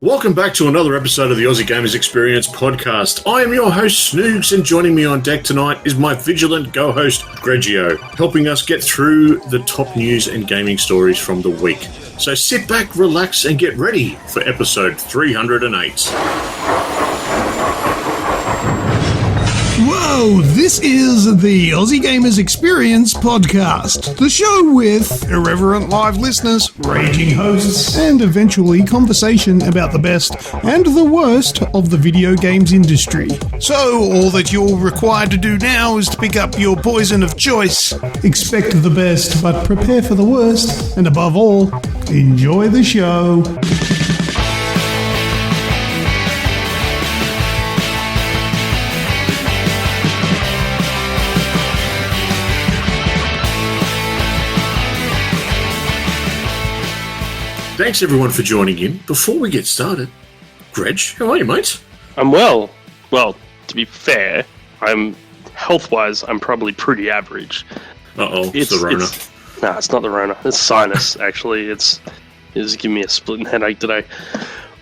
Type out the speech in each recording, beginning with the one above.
Welcome back to another episode of the Aussie Gamers Experience podcast. I am your host, Snoogs, and joining me on deck tonight is my vigilant co-host, Grejio, helping us get through the top news and gaming stories from the week. So sit back, relax, and get ready for episode 308. Whoa, this is the Aussie Gamers Experience podcast, the show with irreverent live listeners, raging hosts, and eventually conversation about the best and the worst of the video games industry. So, all that you're required to do now is to pick up your poison of choice. Expect the best, but prepare for the worst, and above all, enjoy the show. Thanks everyone for joining in. Before we get started, Greg, how are you, mate? I'm well. Well, to be fair, health-wise, I'm probably pretty average. It's the Rona. No, it's not the Rona. It's sinus, actually. It's giving me a splitting headache today.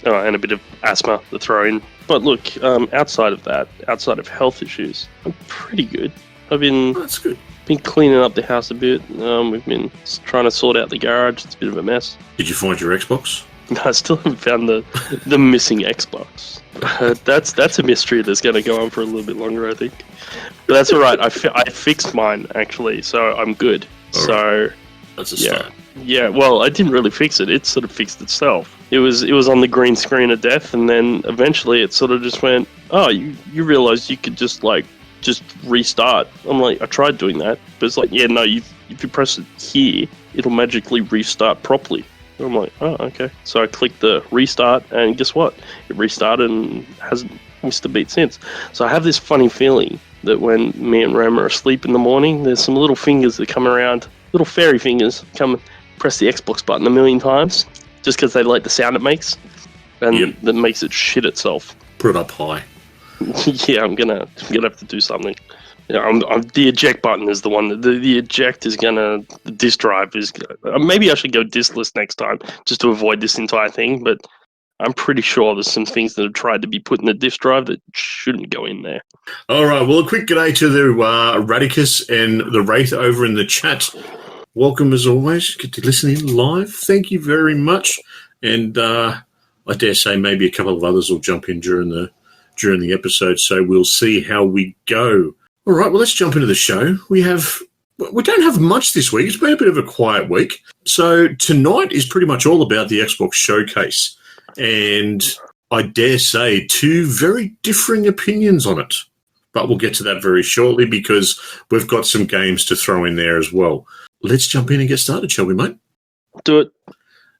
And a bit of asthma to throw in. But look, outside of that, outside of health issues, I'm pretty good. That's good. Been cleaning up the house a bit. We've been trying to sort out the garage. It's a bit of a mess. Did you find your Xbox? No, I still haven't found the missing Xbox. That's a mystery that's going to go on for a little bit longer, I think. But that's all right. I fixed mine, actually, so I'm good. All so right. That's a start. Yeah, well, I didn't really fix it. It sort of fixed itself. It was on the green screen of death, and then eventually it sort of just went, oh, you realize you could just restart. I'm like, I tried doing that, but it's like, yeah, no, if you press it here, it'll magically restart properly. And I'm like, oh, okay. So I clicked the restart, and guess what? It restarted and hasn't missed a beat since. So I have this funny feeling that when me and Ram are asleep in the morning, there's some little fingers that come around, little fairy fingers, come and press the Xbox button a million times, just because they like the sound it makes, and that makes it shit itself. Put it up high. Yeah, I'm gonna have to do something. Yeah, the eject button is the one. The eject is the disk drive is. Maybe I should go diskless next time just to avoid this entire thing. But I'm pretty sure there's some things that have tried to be put in the disk drive that shouldn't go in there. All right. Well, a quick g'day to the Radicus and the Wraith over in the chat. Welcome as always. Get to listen in live. Thank you very much. And I dare say maybe a couple of others will jump in during the episode, so we'll see how we go. All right, well, let's jump into the show. We don't have much this week. It's been a bit of a quiet week. So tonight is pretty much all about the Xbox Showcase, and I dare say two very differing opinions on it. But we'll get to that very shortly because we've got some games to throw in there as well. Let's jump in and get started, shall we, mate? Do it.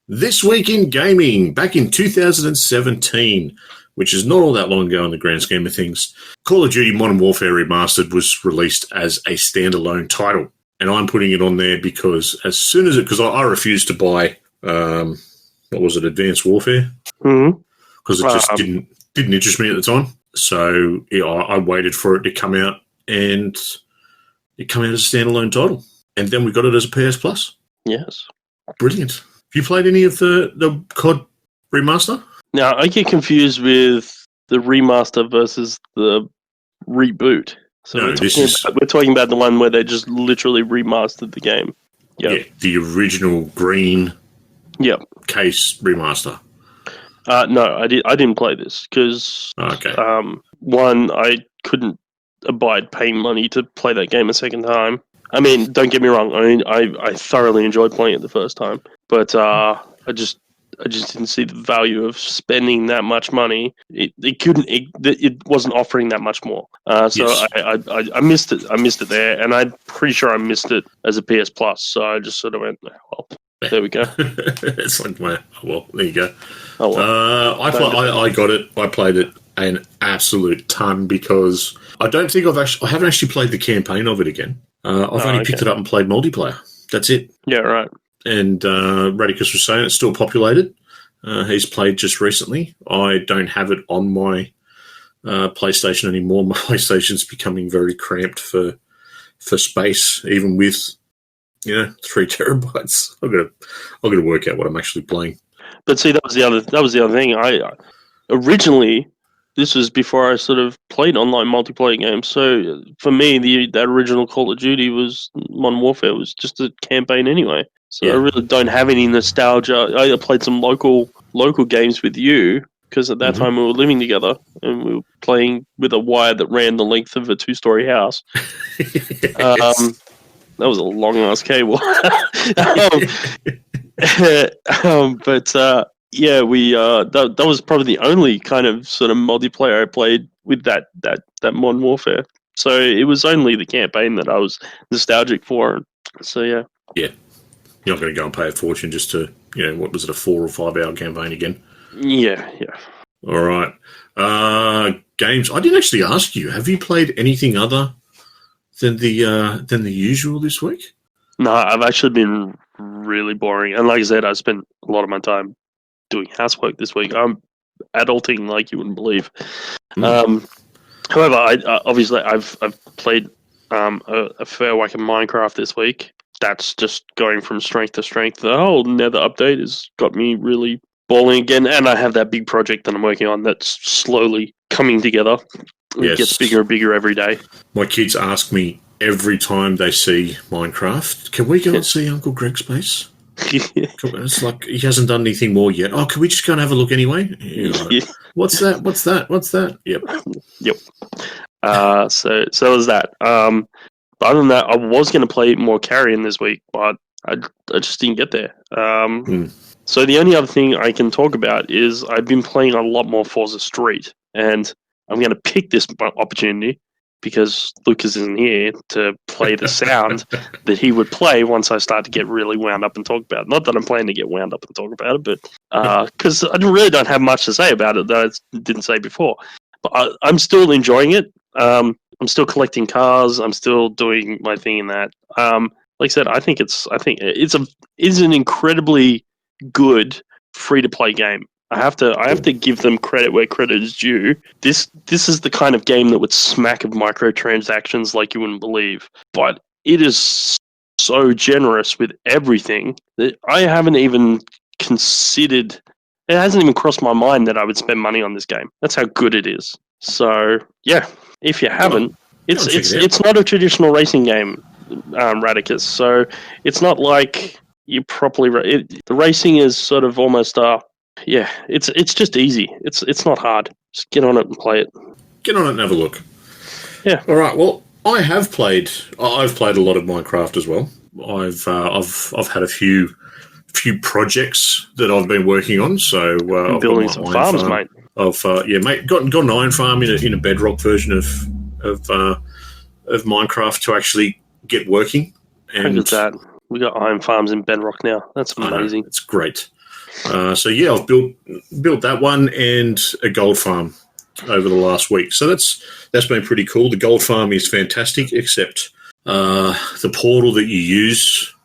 This week in gaming, back in 2017, which is not all that long ago in the grand scheme of things, Call of Duty Modern Warfare Remastered was released as a standalone title. And I'm putting it on there because because I refused to buy, Advanced Warfare? Mm-hmm. Because it just didn't interest me at the time. So I waited for it to come out, and it came out as a standalone title. And then we got it as a PS Plus. Yes. Brilliant. Have you played any of the COD remaster? Now, I get confused with the remaster versus the reboot. So we're talking about the one where they just literally remastered the game. Yep. Yeah, the original green case remaster. No, I didn't play this because one, I couldn't abide paying money to play that game a second time. I mean, don't get me wrong. I mean, I thoroughly enjoyed playing it the first time, but I just didn't see the value of spending that much money. It wasn't offering that much more. So yes. I missed it. I missed it there, and I'm pretty sure I missed it as a PS Plus. So I just sort of went, well, there we go. It's like, well, there you go. Oh, well. I got it. I played it an absolute ton because I haven't actually played the campaign of it again. I've only picked it up and played multiplayer. That's it. Yeah, right. And Radicus was saying it's still populated. He's played just recently. I don't have it on my PlayStation anymore. My PlayStation's becoming very cramped for space, even with 3 terabytes. I've got to work out what I'm actually playing. But see, that was the other thing. Originally, this was before I sort of played online multiplayer games. So for me, that original Call of Duty was Modern Warfare was just a campaign anyway. So I really don't have any nostalgia. I played some local games with you because at that time we were living together and we were playing with a wire that ran the length of a 2-story house. Yes. That was a long ass cable. But yeah, we that was probably the only kind of sort of multiplayer I played with that Modern Warfare. So it was only the campaign that I was nostalgic for. So yeah. Yeah. You're not going to go and pay a fortune just to, what was it, a 4 or 5 hour campaign again? Yeah. All right. Games. I didn't actually ask you. Have you played anything other than the usual this week? No, I've actually been really boring. And like I said, I spent a lot of my time doing housework this week. I'm adulting like you wouldn't believe. However, obviously I've played a fair whack of Minecraft this week. That's just going from strength to strength. The whole Nether update has got me really balling again, and I have that big project that I'm working on that's slowly coming together. It gets bigger and bigger every day. My kids ask me every time they see Minecraft, can we go and see Uncle Greg's place? It's like he hasn't done anything more yet. Oh, can we just go and have a look anyway? Like, What's that? What's that? Yep. So was that. But other than that, I was going to play more Carrion this week, but I just didn't get there. So the only other thing I can talk about is I've been playing a lot more Forza Street, and I'm going to pick this opportunity because Lucas isn't here to play the sound that he would play once I start to get really wound up and talk about it. Not that I'm planning to get wound up and talk about it, but because I really don't have much to say about it that I didn't say before. But I'm still enjoying it. I'm still collecting cars. I'm still doing my thing in that. Like I said, I think it's an incredibly good free to play game. I have to give them credit where credit is due. This is the kind of game that would smack of microtransactions like you wouldn't believe. But it is so generous with everything that I haven't even considered. It hasn't even crossed my mind that I would spend money on this game. That's how good it is. So yeah, if you haven't, it's not a traditional racing game, Radicus. So it's not like you properly. The racing is sort of almost it's just easy. It's not hard. Just get on it and play it. Get on it and have a look. Yeah. All right. Well, I've played a lot of Minecraft as well. I've had a few projects that I've been working on. So I've building some farms, mate. Mate, got an iron farm in a bedrock version of Minecraft to actually get working. And look at that. We got iron farms in bedrock now. That's amazing. It's great. So yeah, I've built that one and a gold farm over the last week. So that's been pretty cool. The gold farm is fantastic, except the portal that you use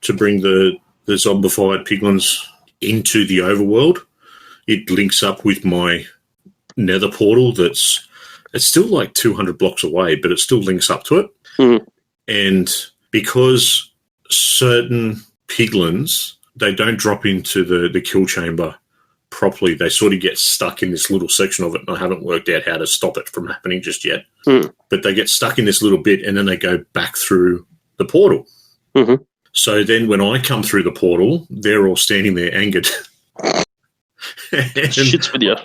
to bring the zombified piglins into the overworld, it links up with my nether portal it's still like 200 blocks away, but it still links up to it. And because certain piglins, they don't drop into the kill chamber properly, they sort of get stuck in this little section of it, and I haven't worked out how to stop it from happening just yet. But they get stuck in this little bit, and then they go back through the portal. So then when I come through the portal, they're all standing there angered. Shit's with you.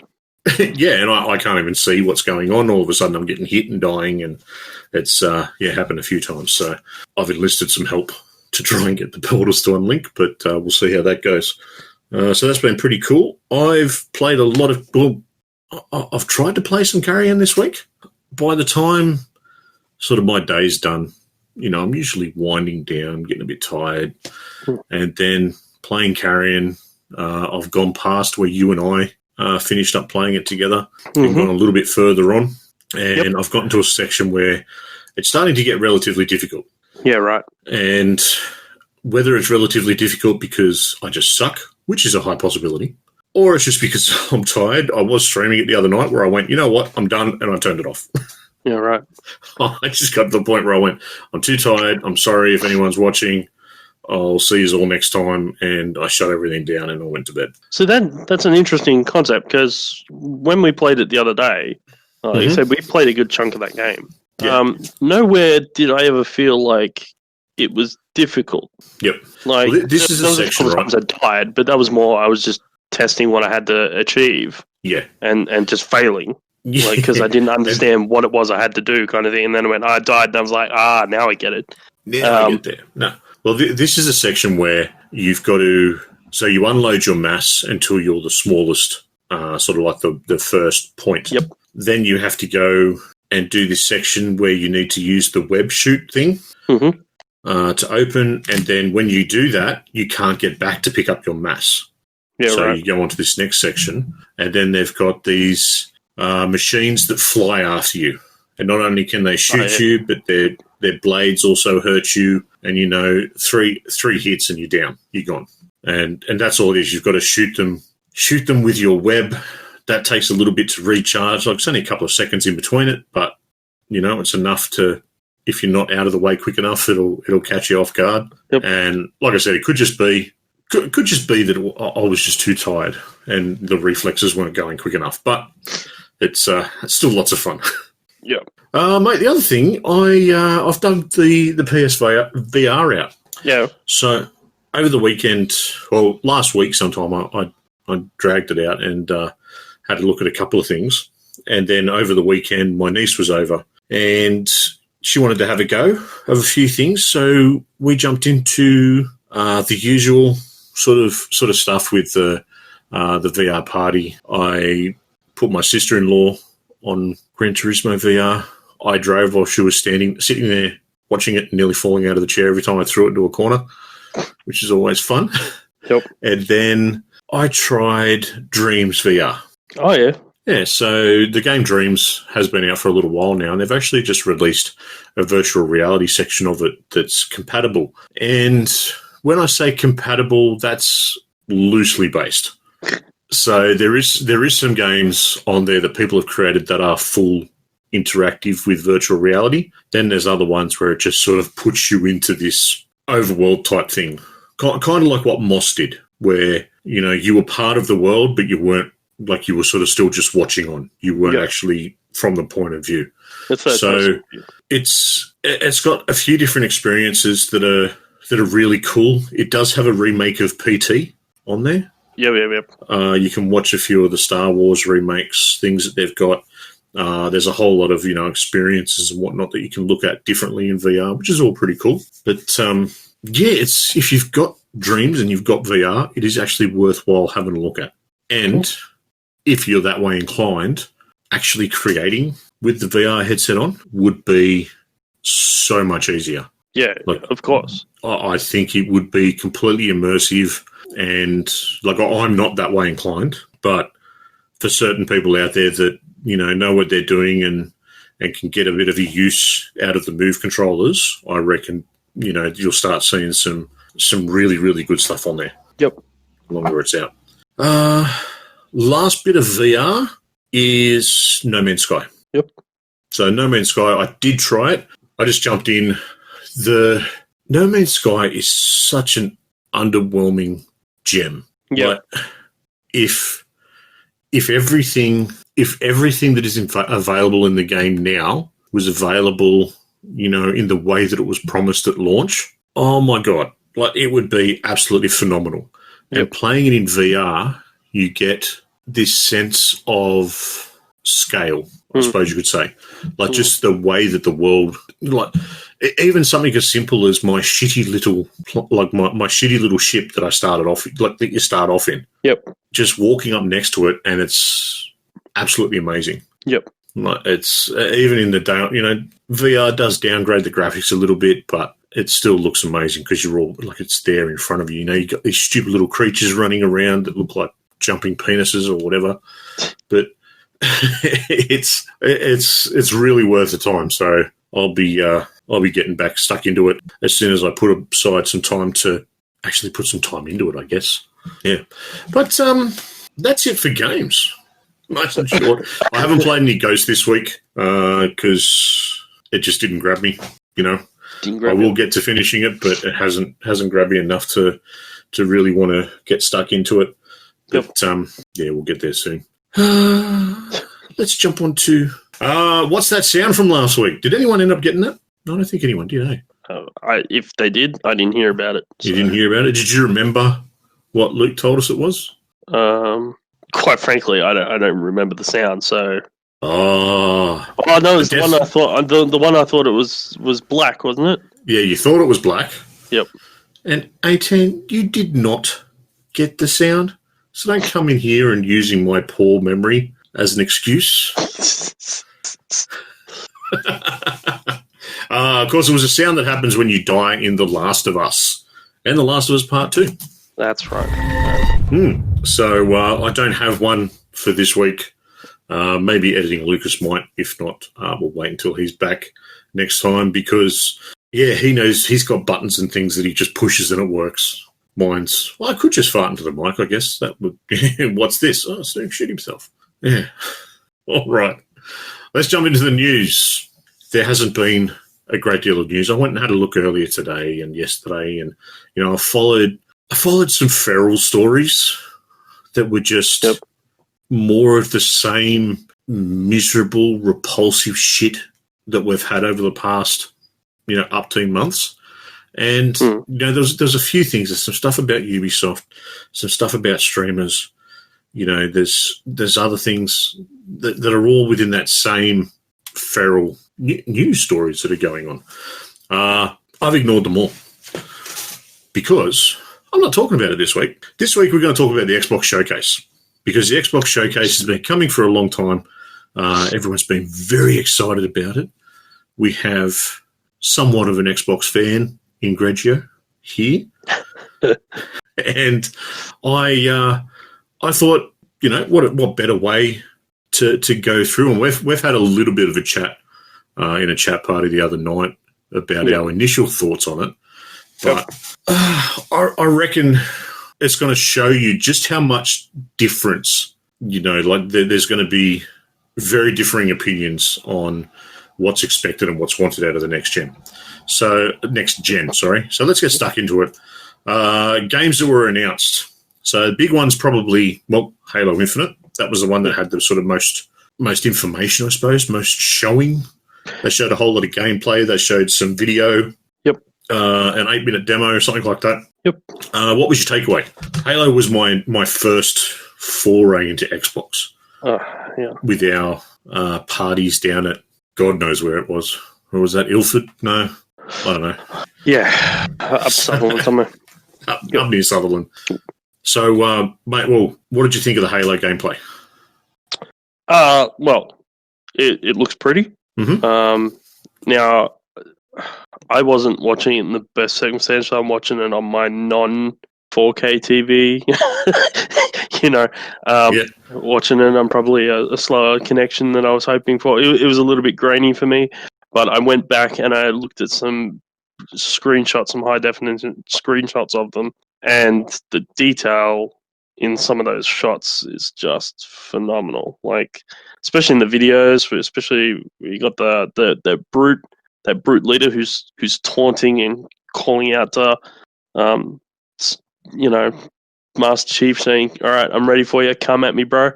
Yeah, and I can't even see what's going on. All of a sudden I'm getting hit and dying, and it's happened a few times. So I've enlisted some help to try and get the portals to unlink, but we'll see how that goes. So that's been pretty cool. I've played a lot of... Well, I've tried to play some Carrion this week. By the time sort of my day's done, I'm usually winding down, getting a bit tired, and then playing Carrion. I've gone past where you and I finished up playing it together and gone a little bit further on, and I've gotten to a section where it's starting to get relatively difficult. Yeah, right. And whether it's relatively difficult because I just suck, which is a high possibility, or it's just because I'm tired. I was streaming it the other night where I went, you know what, I'm done, and I turned it off. Yeah, right. I just got to the point where I went, I'm too tired. I'm sorry if anyone's watching. I'll see you all next time. And I shut everything down and I went to bed. So that's an interesting concept, because when we played it the other day, like you said, we played a good chunk of that game. Yeah. Nowhere did I ever feel like it was difficult. Yep. Like, well, this is a section, couple right? times I died, but that was more I was just testing what I had to achieve. Yeah. And just failing. Yeah. Like, because I didn't understand what it was I had to do, kind of thing. And then when I died, and I was like, now I get it. Yeah, I get there. No. Well, this is a section where you've got to... So you unload your mass until you're the smallest, sort of like the first point. Yep. Then you have to go and do this section where you need to use the web shoot thing to open. And then when you do that, you can't get back to pick up your mass. Yeah, so right. you go on to this next section, and then they've got these machines that fly after you. And not only can they shoot you, but their blades also hurt you. And, you know, three hits and you're down. You're gone. And that's all it is. You've got to shoot them with your web. That takes a little bit to recharge. Like, it's only a couple of seconds in between it, but, you know, it's enough to, if you're not out of the way quick enough, it'll catch you off guard. Yep. And like I said, it could just be that I was just too tired and the reflexes weren't going quick enough. But it's still lots of fun. Yeah. Mate, the other thing, I've done the PSVR out. Yeah. So over the weekend, well, last week sometime, I dragged it out and had a look at a couple of things. And then over the weekend, my niece was over and she wanted to have a go of a few things. So we jumped into the usual sort of stuff with the VR party. I put my sister-in-law on Gran Turismo VR. I drove while she was sitting there watching it, nearly falling out of the chair every time I threw it into a corner, which is always fun. Yep. And then I tried Dreams VR. Oh, yeah. Yeah, so the game Dreams has been out for a little while now, and they've actually just released a virtual reality section of it that's compatible. And when I say compatible, that's loosely based. So there is some games on there that people have created that are full interactive with virtual reality. Then there's other ones where it just sort of puts you into this overworld type thing. Kind of like what Moss did, where, you know, you were part of the world, but you weren't, like, you were sort of still just watching on. You weren't actually from the point of view. So it's got a few different experiences that are really cool. It does have a remake of PT on there. Yep. You can watch a few of the Star Wars remakes, things that they've got. There's a whole lot of, you know, experiences and whatnot that you can look at differently in VR, which is all pretty cool. But it's, if you've got Dreams and you've got VR, it is actually worthwhile having a look at. And if you're that way inclined, actually creating with the VR headset on would be so much easier. Yeah, like, of course. I think it would be completely immersive, and like, I'm not that way inclined, but for certain people out there that, you know what they're doing and can get a bit of a use out of the Move controllers, I reckon, you know, you'll start seeing some really, really good stuff on there. Yep. The longer it's out. Last bit of VR is No Man's Sky. Yep. So No Man's Sky, I did try it. I just jumped in. The No Man's Sky is such an underwhelming gem. Yeah. Like, if everything that is available in the game now was available, you know, in the way that it was promised at launch, oh my God, like, it would be absolutely phenomenal. Yep. And playing it in VR, you get this sense of scale, I suppose you could say. Like, just the way that the world, like, even something as simple as my shitty little ship that I started off, like, that you start off in. Yep. Just walking up next to it, and it's absolutely amazing. Yep. Like, it's even in the down, you know, VR does downgrade the graphics a little bit, but it still looks amazing because you're all, like, it's there in front of you. You know, you've got these stupid little creatures running around that look like jumping penises or whatever, but it's really worth the time. So I'll be getting back stuck into it as soon as I put aside some time to actually put some time into it, I guess. Yeah, but that's it for games. Nice and short. I haven't played any Ghost this week because it just didn't grab me. You know, Didn't I grab will it. get to finishing it, but it hasn't grabbed me enough to really want to get stuck into it. But yeah, we'll get there soon. Let's jump on to what's that sound from last week? Did anyone end up getting that? No, I don't think anyone did, eh? If they did, I didn't hear about it. You didn't hear about it? Did you remember what Luke told us it was? Quite frankly, I don't remember the sound. So. Oh no, it's the one I thought. The one I thought it was black, wasn't it? Yeah, you thought it was black. Yep. And 18, you did not get the sound. So don't come in here and using my poor memory as an excuse. Of course, it was a sound that happens when you die in The Last of Us and The Last of Us Part 2. That's right. So I don't have one for this week. Maybe Editing Lucas might. If not, we'll wait until he's back next time because, yeah, he knows he's got buttons and things that he just pushes and it works. Mine's, well, I could just fart into the mic, I guess. That would. What's this? Oh, Snoogs shoot himself. Yeah. All right. Let's jump into the news. There hasn't been a great deal of news. I went and had a look earlier today and yesterday, and I followed some feral stories that were just more of the same miserable, repulsive shit that we've had over the past, 18 months. And there's a few things. There's some stuff about Ubisoft, some stuff about streamers. There's other things that are all within that same feral news stories that are going on. I've ignored them all because I'm not talking about it this week. This week we're going to talk about the Xbox Showcase because the Xbox Showcase has been coming for a long time. Everyone's been very excited about it. We have somewhat of an Xbox fan in Grejio here. And I thought, what better way to go through, and we've had a little bit of a chat in a chat party the other night about our initial thoughts on it. But I reckon it's going to show you just how much difference, there's going to be very differing opinions on what's expected and what's wanted out of the next gen. So let's get stuck into it. Games that were announced. So the big one's probably, Halo Infinite. That was the one that had the sort of most information, I suppose, most showing. They showed a whole lot of gameplay. They showed some video. Yep. An 8-minute demo or something like that. Yep. What was your takeaway? Halo was my first foray into Xbox. With our parties down at God knows where it was. Or was that Ilford? No, I don't know. Yeah, up Sutherland somewhere. Up near Sutherland. So, mate, what did you think of the Halo gameplay? It looks pretty. Mm-hmm. Now, I wasn't watching it in the best circumstance. So I'm watching it on my non-4K TV. Watching it on probably a slower connection than I was hoping for. It was a little bit grainy for me, but I went back and I looked at some screenshots, some high definition screenshots of them, and the detail in some of those shots is just phenomenal. Like, especially in the videos, especially you got the brute leader who's taunting and calling out to, Mastercheap, saying, "All right, I'm ready for you. Come at me, bro."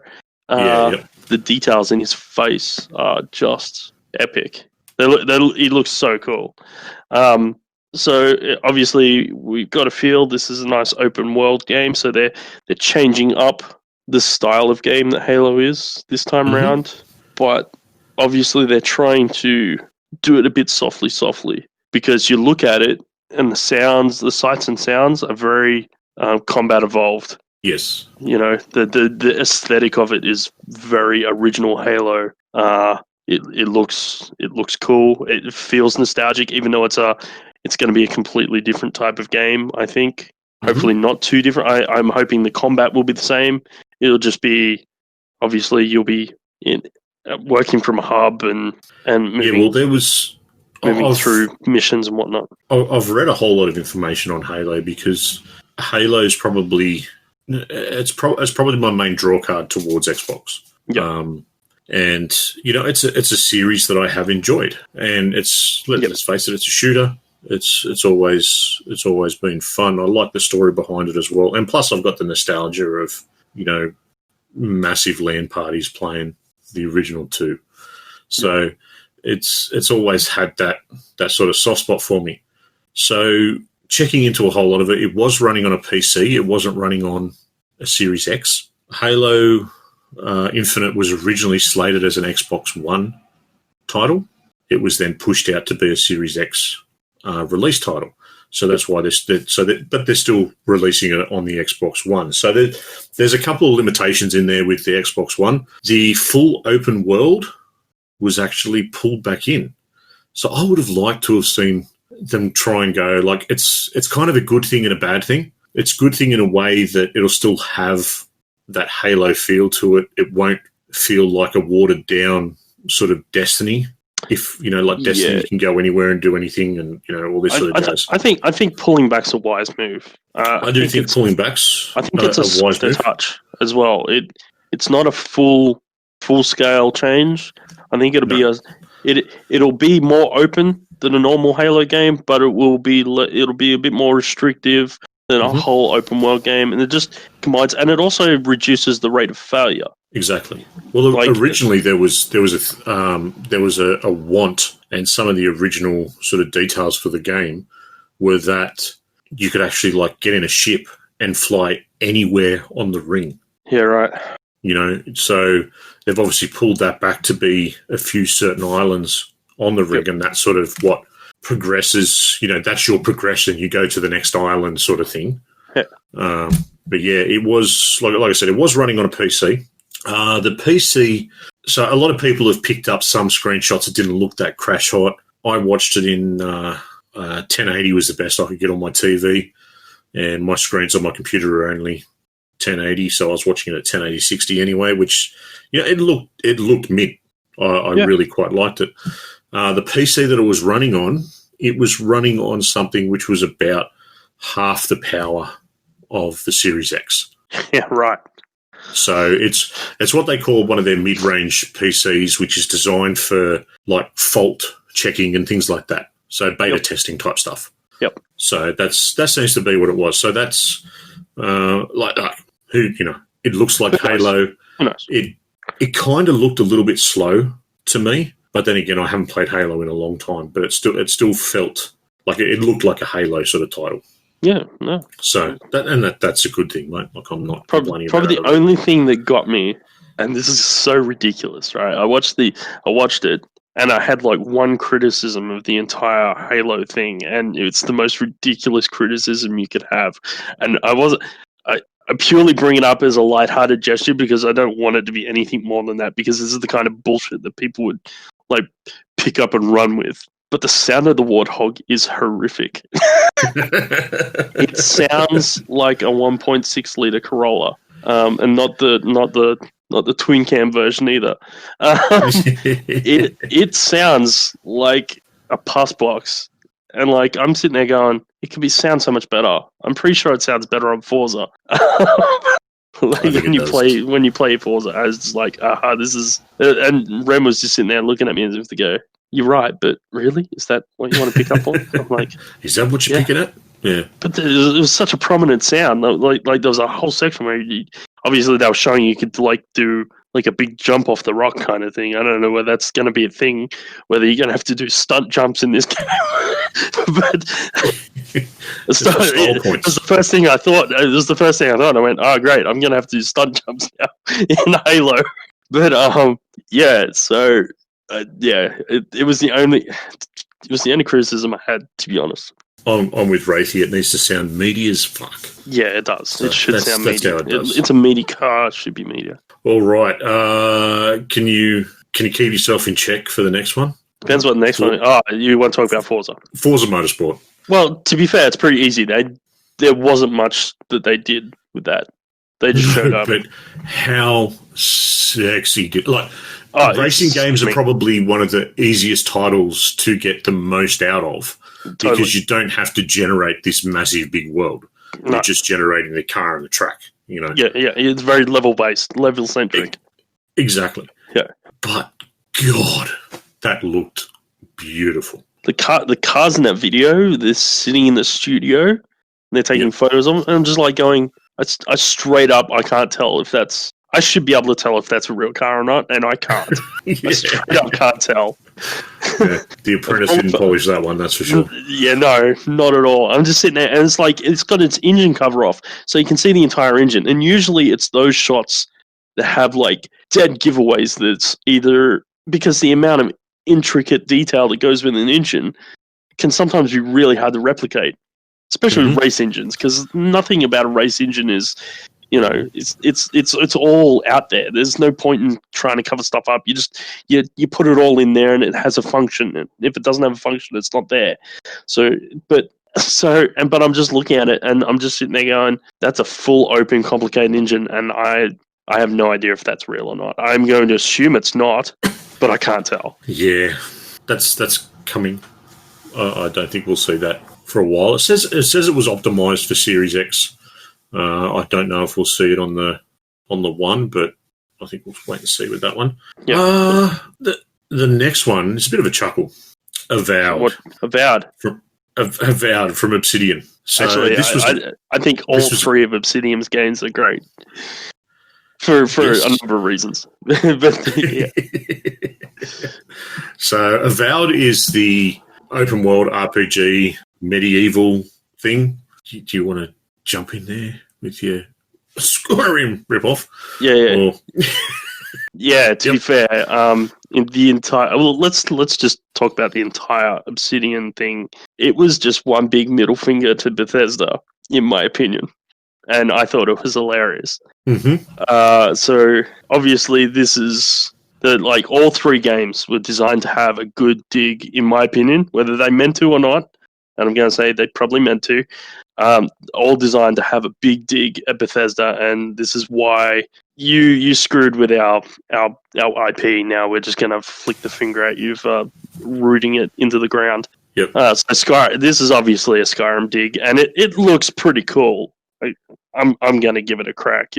The details in his face are just epic. He looks so cool. So obviously we've got to feel this is a nice open world game. So they're changing up the style of game that Halo is this time around, but obviously they're trying to do it a bit softly, because you look at it and the sights and sounds are very combat evolved. Yes. The aesthetic of it is very original Halo. It looks cool. It feels nostalgic, even though it's going to be a completely different type of game, I think. Hopefully not too different. I'm hoping the combat will be the same. It'll just be, obviously, you'll be working from a hub and moving. There was moving through missions and whatnot. I've read a whole lot of information on Halo because Halo is probably probably my main draw card towards Xbox. Yep. And it's a series that I have enjoyed, and let's face it, it's a shooter. it's always been fun. I like the story behind it as well, and plus I've got the nostalgia of massive LAN parties playing the original 2. So it's always had that sort of soft spot for me. So checking into a whole lot of it, it was running on a PC. It wasn't running on a Series X. Halo Infinite was originally slated as an Xbox One title. It was then pushed out to be a Series X release title. So that's why but they're still releasing it on the Xbox One. So there's a couple of limitations in there with the Xbox One. The full open world was actually pulled back in. So I would have liked to have seen them try and go, like, it's kind of a good thing and a bad thing. It's a good thing in a way that it'll still have that Halo feel to it. It won't feel like a watered down sort of Destiny. If like Destiny, you can go anywhere and do anything, and all this sort of jazz. I think pulling back's a wise move. I do think pulling back's. I think it's a wise move. Touch as well. It's not a full scale change. I think it'll be more open than a normal Halo game, but it'll be a bit more restrictive than a whole open world game, and it just combines, and it also reduces the rate of failure. Exactly. Well, originally there was a want, and some of the original sort of details for the game were that you could actually get in a ship and fly anywhere on the ring. Yeah, right. So they've obviously pulled that back to be a few certain islands on the ring, and that's sort of what progresses. That's your progression. You go to the next island, sort of thing. Yeah. But yeah, it was like I said, it was running on a PC. The PC, so a lot of people have picked up some screenshots. It didn't look that crash hot. I watched it in 1080 was the best I could get on my TV, and my screens on my computer are only 1080, so I was watching it at 1080 60 anyway, which it looked mid. I really quite liked it. The PC that it was running on something which was about half the power of the Series X. Yeah, right. So it's what they call one of their mid-range PCs, which is designed for fault checking and things like that. So beta testing type stuff. Yep. So that seems to be what it was. So that's it looks like Halo. Who knows? It kind of looked a little bit slow to me, but then again, I haven't played Halo in a long time. But it still felt like it looked like a Halo sort of title. Yeah, no. So that's a good thing, mate. I'm not probably the only thing that got me, and this is so ridiculous, right? I watched it, and I had one criticism of the entire Halo thing, and it's the most ridiculous criticism you could have. And I purely bring it up as a lighthearted gesture because I don't want it to be anything more than that, because this is the kind of bullshit that people would pick up and run with. But the sound of the Warthog is horrific. It sounds like a 1.6 liter Corolla, and not the twin cam version either. It sounds like a pus box, and I'm sitting there going, it could sound so much better. I'm pretty sure it sounds better on Forza. When you play Forza, I was just like, this is. And Rem was just sitting there looking at me as if to go, "You're right, but really, is that what you want to pick up on?" I'm like, "Is that what you're picking at?" Yeah. But it was such a prominent sound. Like there was a whole section where obviously they were showing you could do a big jump off the rock kind of thing. I don't know whether that's going to be a thing, whether you're going to have to do stunt jumps in this game. But it was the first thing I thought. It was the first thing I thought. I went, "Oh, great! I'm going to have to do stunt jumps now in Halo." But yeah. So it was the only criticism I had, to be honest. I'm with Wraithy. It needs to sound meaty as fuck. Yeah, it does. So it should sound meaty. How it does. It's a meaty car. It should be meatier. All right. Can you keep yourself in check for the next one? Depends what the next one is. Oh, you want to talk about Forza? Forza Motorsport. Well, to be fair, it's pretty easy. There wasn't much that they did with that. They just showed up. But how sexy racing games are probably one of the easiest titles to get the most out of. Totally. Because you don't have to generate this massive big world. No. You're just generating the car and the track, Yeah, it's very level-based, level-centric. Exactly. Yeah. But, God, that looked beautiful. the cars in that video, they're sitting in the studio, and they're taking photos of them, and I'm just like going, I straight up, I can't tell if that's. I should be able to tell if that's a real car or not, and I can't. I straight up can't tell. The Apprentice didn't polish that one, that's for sure. Yeah, no, not at all. I'm just sitting there, and it's like it's got its engine cover off, so you can see the entire engine. And usually, it's those shots that have like dead giveaways. That's either because the amount of intricate detail that goes with an engine can sometimes be really hard to replicate, especially with race engines, because nothing about a race engine is. It's all out there. There's no point in trying to cover stuff up. You put it all in there, and it has a function. And if it doesn't have a function, it's not there. But I'm just looking at it, and I'm just sitting there going, "That's a full open, complicated engine," and I have no idea if that's real or not. I'm going to assume it's not, but I can't tell. Yeah, that's coming. I don't think we'll see that for a while. It says it was optimized for Series X. I don't know if we'll see it on the one, but I think we'll wait and see with that one. Yeah. The next one is a bit of a chuckle. Avowed. What Avowed? Avowed from Obsidian. So actually, I think all three of Obsidian's games are great for a number of reasons. But yeah. So Avowed is the open world RPG medieval thing. Do you want to jump in there with your Skyrim ripoff? Yeah. Yeah, to be fair, in the entire let's just talk about the entire Obsidian thing. It was just one big middle finger to Bethesda, in my opinion, and I thought it was hilarious. So obviously, this is all three games were designed to have a good dig, in my opinion, whether they meant to or not. And I'm going to say they probably meant to. All designed to have a big dig at Bethesda, and this is why you screwed with our IP. Now we're just going to flick the finger at you for rooting it into the ground. Yep. So this is obviously a Skyrim dig, and it looks pretty cool. I'm going to give it a crack.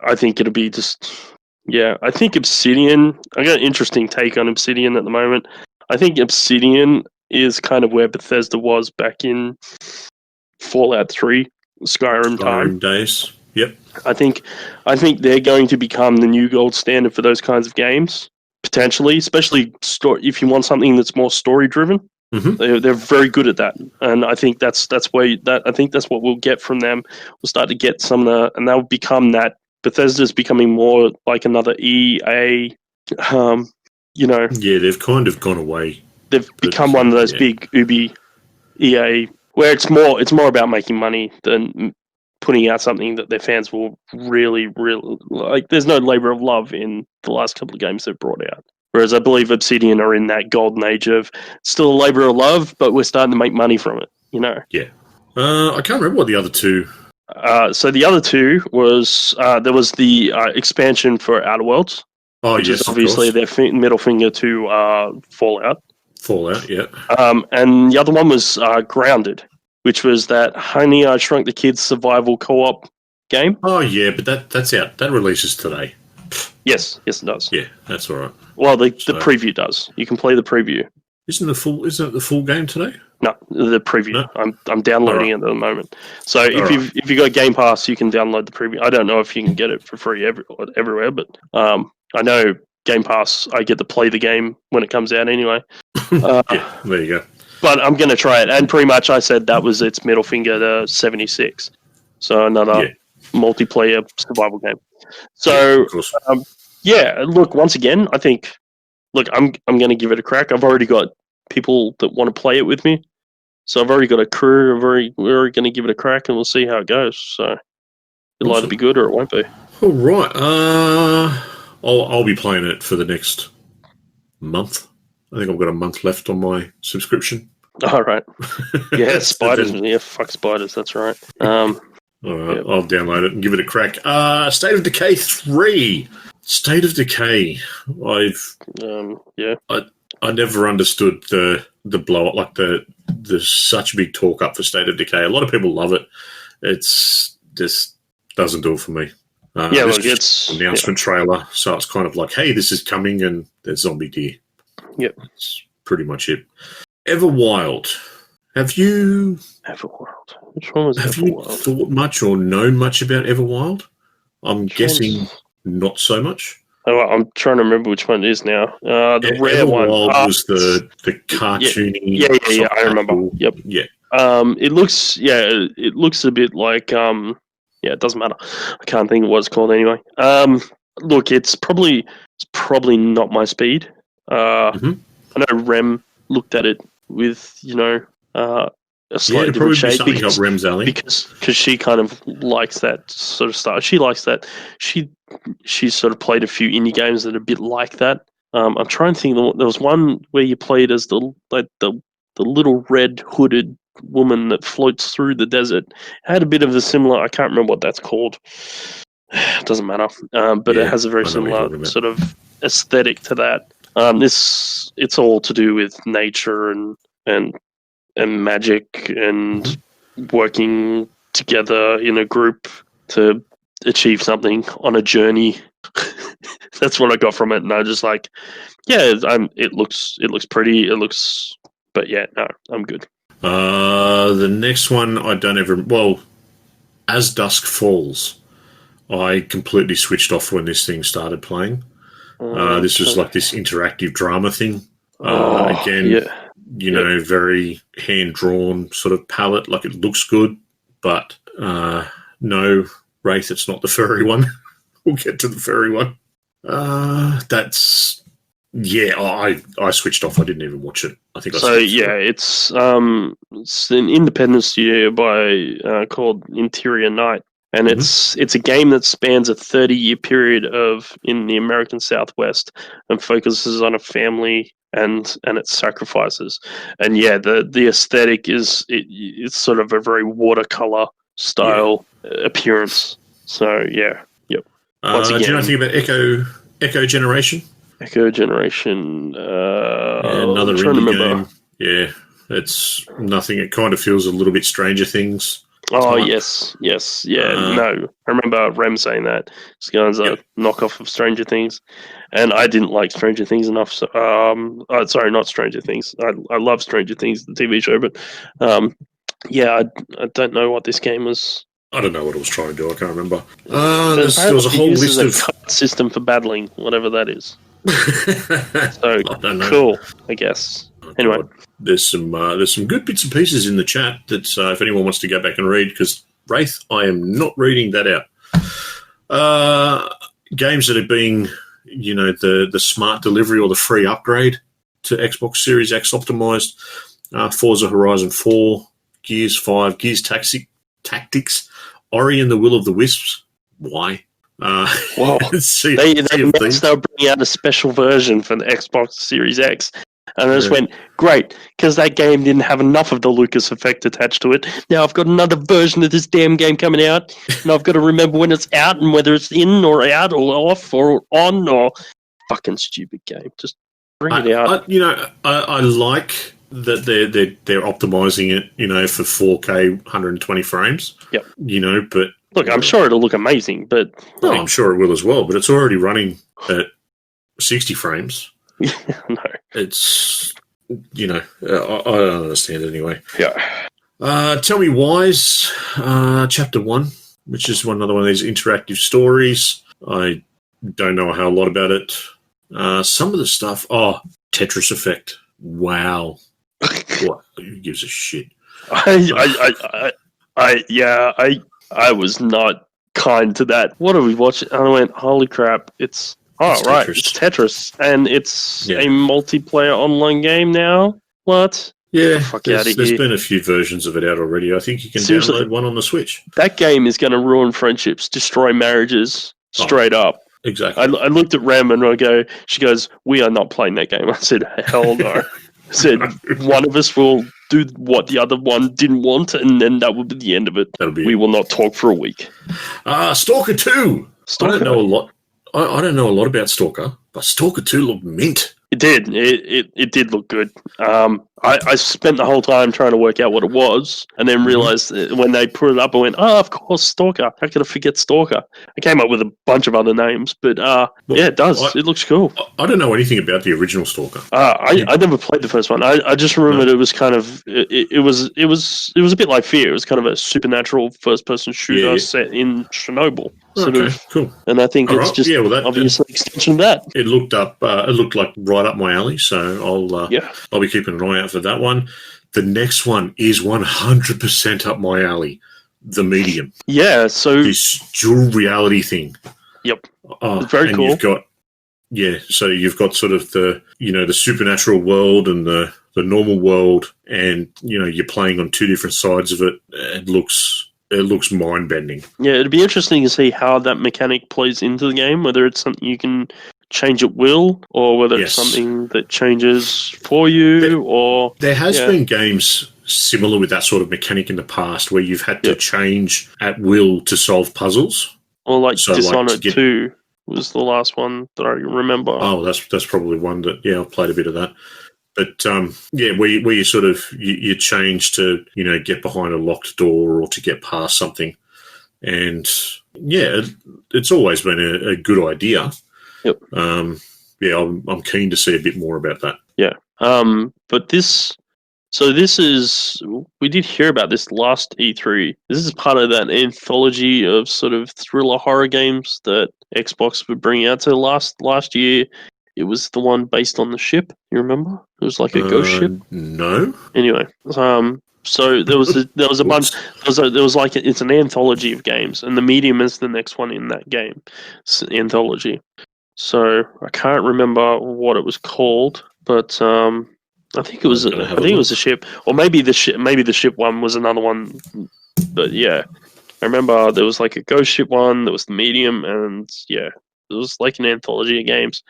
I think it'll be just I think Obsidian. I got an interesting take on Obsidian at the moment. I think Obsidian is kind of where Bethesda was back in Fallout 3, Skyrim days. Yep. I think they're going to become the new gold standard for those kinds of games, potentially, especially if you want something that's more story driven. They're very good at that, and I think that's what we'll get from them. We'll start to get some of the, and they'll become that. Bethesda's becoming more like another EA. Yeah, they've kind of gone away. They've become one of those big Ubi EA, where it's more about making money than putting out something that their fans will really, really like. There's no labor of love in the last couple of games they've brought out. Whereas I believe Obsidian are in that golden age of still a labor of love, but we're starting to make money from it. Yeah. I can't remember what the other two. So the other two was there was the expansion for Outer Worlds. Oh, which yes, is obviously their middle finger to Fallout. Fallout, yeah. And the other one was Grounded, which was that Honey, I Shrunk the Kids survival co-op game. Oh, yeah, but that's out. That releases today. Yes, it does. Yeah, that's all right. Well, the preview does. You can play the preview. Isn't it the full game today? No, the preview. No? I'm downloading it at the moment. So if you got Game Pass, you can download the preview. I don't know if you can get it for free everywhere, but I know Game Pass, I get to play the game when it comes out anyway. Yeah, there you go. But I'm going to try it. And pretty much I said that was its middle finger to 76. So another multiplayer survival game. So, look, once again, I think, I'm going to give it a crack. I've already got people that want to play it with me. So I've already got a crew. We're already going to give it a crack, and we'll see how it goes. So it'll either be good or it won't be. All right. I'll be playing it for the next month. I think I've got a month left on my subscription. All right. Yeah, spiders. Yeah, fuck spiders. That's right. All right. Yep. I'll download it and give it a crack. State of Decay 3. State of Decay. I never understood the blow up, like the such a big talk up for State of Decay. A lot of people love it. It's just doesn't do it for me. It's an announcement trailer, so it's kind of like, hey, this is coming, and there's Zombie Deer. Yep, that's pretty much it. Everwild. Have you Everworld. Which one was have you Everworld? thought much or known much about Everwild? I'm Which guessing one's- not so much. Oh, I'm trying to remember which one it is now. The rare one. Everwild was the yeah, cartoony. yeah. I remember. cool. Yep. Yeah. It looks a bit like it doesn't matter. I can't think of what it's called anyway. Look, it's probably not my speed. Mhm. I know Rem looked at it with a slightly It'd different probably be shade something up Rem's alley. because she kind of likes that sort of style. She likes that. She sort of played a few indie games that are a bit like that. I'm trying to think. There was one where you played as the little red hooded woman that floats through the desert. It had a bit of a similar. I can't remember what that's called. It doesn't matter. But it has a very I know what you're similar talking about. sort of aesthetic to that. It's all to do with nature and magic and working together in a group to achieve something on a journey. That's what I got from it, and I just like, yeah, it looks pretty. But yeah, no, I'm good. The next one I don't ever. Well, As Dusk Falls. I completely switched off when this thing started playing. This was like this interactive drama thing. Again, yeah. very hand-drawn sort of palette. Like, it looks good, but no, Wraith, it's not the furry one. We'll get to the furry one. I switched off. I didn't even watch it. I think I So yeah, it's an independent studio by called Interior Night, and it's a game that spans a 30-year period in the American Southwest and focuses on a family and its sacrifices. And yeah, the aesthetic it's sort of a very watercolor style appearance. So yeah, yep. Once do you know again, anything about Echo Generation? Echo Generation. Another I'm trying to indie remember. game. Yeah, it's nothing. It kind of feels a little bit Stranger Things. Oh type. yes, yeah. No, I remember Rem saying that this guy's a knockoff of Stranger Things, and I didn't like Stranger Things enough. So, sorry, not Stranger Things. I love Stranger Things, the TV show, but I don't know what this game was. I don't know what it was trying to do. I can't remember. But There was a apparently it whole uses list of card system for battling, whatever that is. So I don't know. cool, I guess. Anyway. There's some good bits and pieces in the chat that if anyone wants to go back and read, because Wraith, I am not reading that out. Games that are being, the smart delivery or the free upgrade to Xbox Series X optimized. Forza Horizon 4, Gears 5, Gears Tactics, Ori and the Will of the Wisps. Why? Wow. Sea They of announced Thieves. they'll bring out a special version for the Xbox Series X. And I just went, great, because that game didn't have enough of the Lucas effect attached to it. Now I've got another version of this damn game coming out, and I've got to remember when it's out and whether it's in or out or off or on or fucking stupid game. Just bring it out. I like that they're optimizing it, for 4K 120 frames. Yep. But look, I'm sure it'll look amazing, but I'm sure it will as well. But it's already running at 60 frames. No. It's, I don't understand it anyway. Yeah. Tell Me Wise, Chapter 1, which is another one of these interactive stories. I don't know a whole lot about it. Some of the stuff, Tetris Effect. Wow. What? Who gives a shit? I was not kind to that. What are we watching? And I went, holy crap, it's Tetris. It's Tetris, and it's a multiplayer online game now. What? Yeah, there's been a few versions of it out already. I think you can download one on the Switch. That game is going to ruin friendships, destroy marriages, straight up. Exactly. I looked at Ram and she goes, we are not playing that game. I said, hell no. I said, one of us will do what the other one didn't want, and then that will be the end of it. We will not talk for a week. Stalker 2. I don't know a lot. I don't know a lot about Stalker, but Stalker 2 looked mint. It did. It did look good. I I spent the whole time trying to work out what it was, and then realized when they put it up, I went, "Oh, of course, Stalker. How could I forget Stalker?" I came up with a bunch of other names, but yeah, it does. It looks cool. I don't know anything about the original Stalker. I never played the first one. I just remembered it was kind of it was a bit like Fear. It was kind of a supernatural first-person shooter set in Chernobyl. Cool. And I think it's just obviously an extension of that. It looked like right up my alley, so I'll be keeping an eye out for that one. The next one is 100% up my alley. The Medium. Yeah, so this dual reality thing. Yep. It's very cool. So you've got sort of the supernatural world and the normal world, and you're playing on two different sides of it. It looks mind-bending. Yeah, it'd be interesting to see how that mechanic plays into the game, whether it's something you can change at will, or whether it's something that changes for you. There has been games similar with that sort of mechanic in the past, where you've had to change at will to solve puzzles. Or like Dishonored 2 was the last one that I remember. Oh, that's probably one that, I've played a bit of that. But, where you sort of, you change to, get behind a locked door or to get past something. And, it's always been a good idea. Yep. I'm keen to see a bit more about that. Yeah. But this is, we did hear about this last E3. This is part of that anthology of sort of thriller horror games that Xbox would bring out. So last year, it was the one based on the ship. You remember? It was like a ghost ship. No. Anyway, so there was a bunch. There was like it's an anthology of games, and The Medium is the next one in that game. It's an anthology. So I can't remember what it was called, but I think it was a ship, or maybe the ship one was another one. But yeah, I remember there was like a ghost ship one. There was The Medium, and it was like an anthology of games.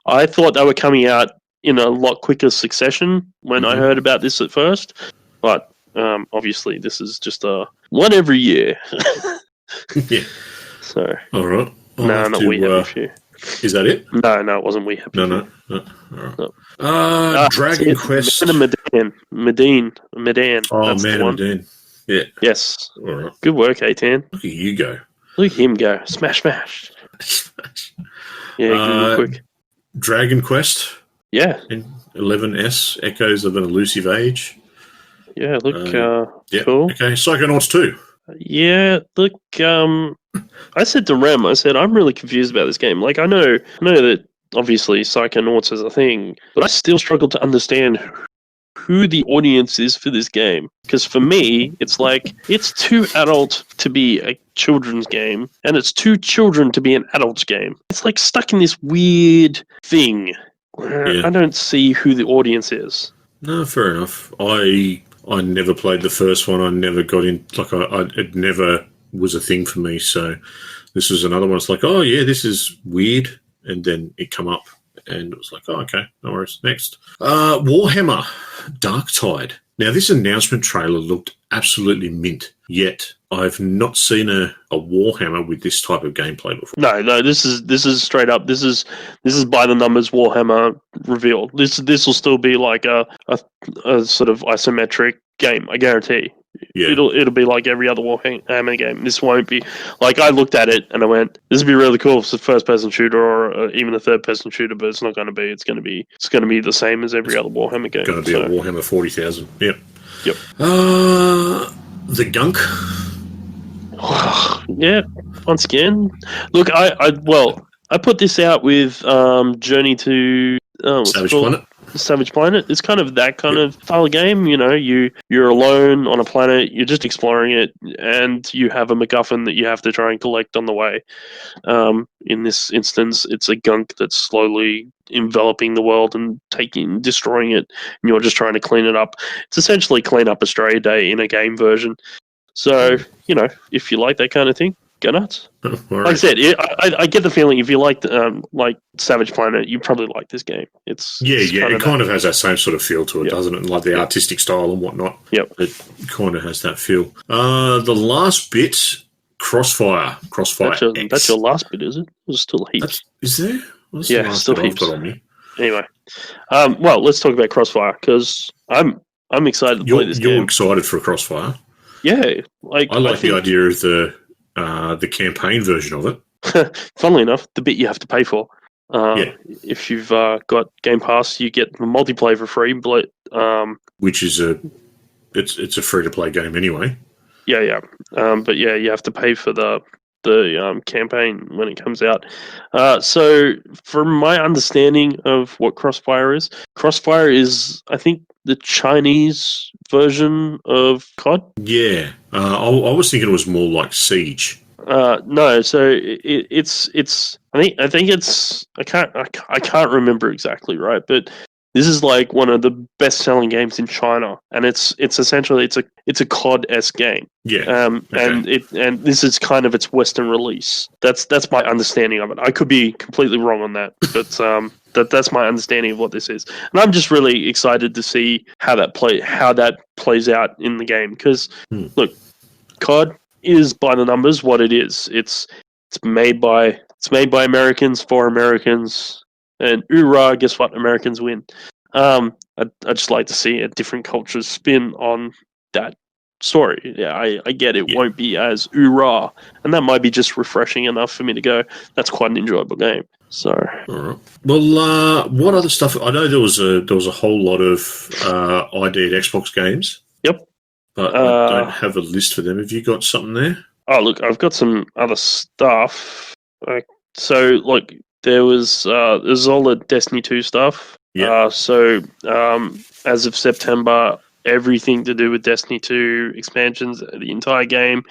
I thought they were coming out in a lot quicker succession when I heard about this at first, but obviously this is just a one every year. Yeah. So. All right. Not We Happy Few. Is that it? No, it wasn't We Happy Few. No. All right. Dragon Quest. Medan. Oh, Medan. Yeah. Yes. All right. Good work, A10. Look at you go. Look at him go. Smash. Yeah, quick. Dragon Quest. Yeah. 11S, Echoes of an Elusive Age. Yeah, look, cool. Okay, Psychonauts 2. Yeah, look, I said to Rem, I'm really confused about this game. Like, I know that obviously Psychonauts is a thing, but I still struggle to understand who the audience is for this game. Because for me, it's like, it's too adult to be a children's game, and it's too children to be an adult's game. It's like stuck in this weird thing where I don't see who the audience is. No, fair enough. I never played the first one. I never got in, like, it never was a thing for me. So this was another one. It's like, oh yeah, this is weird. And then it come up and it was like, oh, okay, no worries. Next. Warhammer Darktide. Now, this announcement trailer looked absolutely mint, yet I've not seen a Warhammer with this type of gameplay before. No, this is straight up. This is by the numbers Warhammer reveal. This will still be like a sort of isometric game, I guarantee. Yeah. It'll be like every other Warhammer game. This won't be like, I looked at it and I went, this would be really cool if it's a first-person shooter or even a third-person shooter, but it's not going to be. It's going to be the same as every other Warhammer game. It's going to be a Warhammer 40,000. Yep. The Gunk. Yeah. Once again, look, I put this out with Journey to Savage Planet. It's kind of that kind of style of game. You're alone on a planet, you're just exploring it, and you have a MacGuffin that you have to try and collect on the way. In this instance, it's a gunk that's slowly enveloping the world and destroying it, and you're just trying to clean it up. It's essentially Clean Up Australia Day in a game version. So, if you like that kind of thing, go nuts. Right. Like I said, I get the feeling if you like Savage Planet, you probably like this game. It kind of has that same sort of feel to it, doesn't it? And like the artistic style and whatnot. Yep. It kind of has that feel. The last bit, Crossfire X. That's your last bit, is it? There's still heaps. Is there? What's the last still heaps. I've got on me? Anyway, well, let's talk about Crossfire because I'm excited to play this game. You're excited for Crossfire. Yeah, I like the idea of the campaign version of it. Funnily enough, the bit you have to pay for. If you've got Game Pass, you get the multiplayer for free, but which is it's a free to play game anyway. Yeah. But yeah, you have to pay for the campaign when it comes out. So, from my understanding of what Crossfire is, I think, the Chinese version of COD. Yeah, I was thinking it was more like Siege. No, so it's. I think it's. I can't remember exactly, right? But this is like one of the best-selling games in China, and it's essentially it's a COD-esque game. Yeah. Okay. And this is kind of its Western release. That's my understanding of it. I could be completely wrong on that, but that's my understanding of what this is. And I'm just really excited to see how that plays out in the game. Because look, COD is by the numbers what it is. It's made by Americans for Americans. And hoorah, guess what? Americans win. I'd just like to see a different culture's spin on that story. Yeah, I get it won't be as hoorah, and that might be just refreshing enough for me to go, that's quite an enjoyable game. So, all right. Well, what other stuff? I know there was a whole lot of ID at Xbox games. Yep. But I don't have a list for them. Have you got something there? Oh, look, I've got some other stuff. So, look, there's all the Destiny 2 stuff. Yeah. As of September, everything to do with Destiny 2 expansions, the entire game,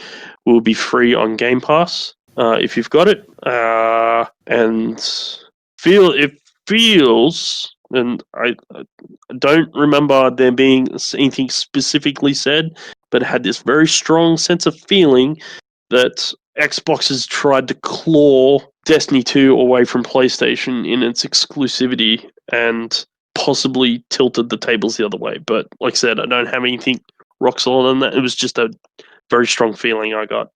will be free on Game Pass if you've got it. And it feels, and I don't remember there being anything specifically said, but it had this very strong sense of feeling that Xbox has tried to claw Destiny 2 away from PlayStation in its exclusivity and possibly tilted the tables the other way. But like I said, I don't have anything rock solid on that. It was just a very strong feeling I got.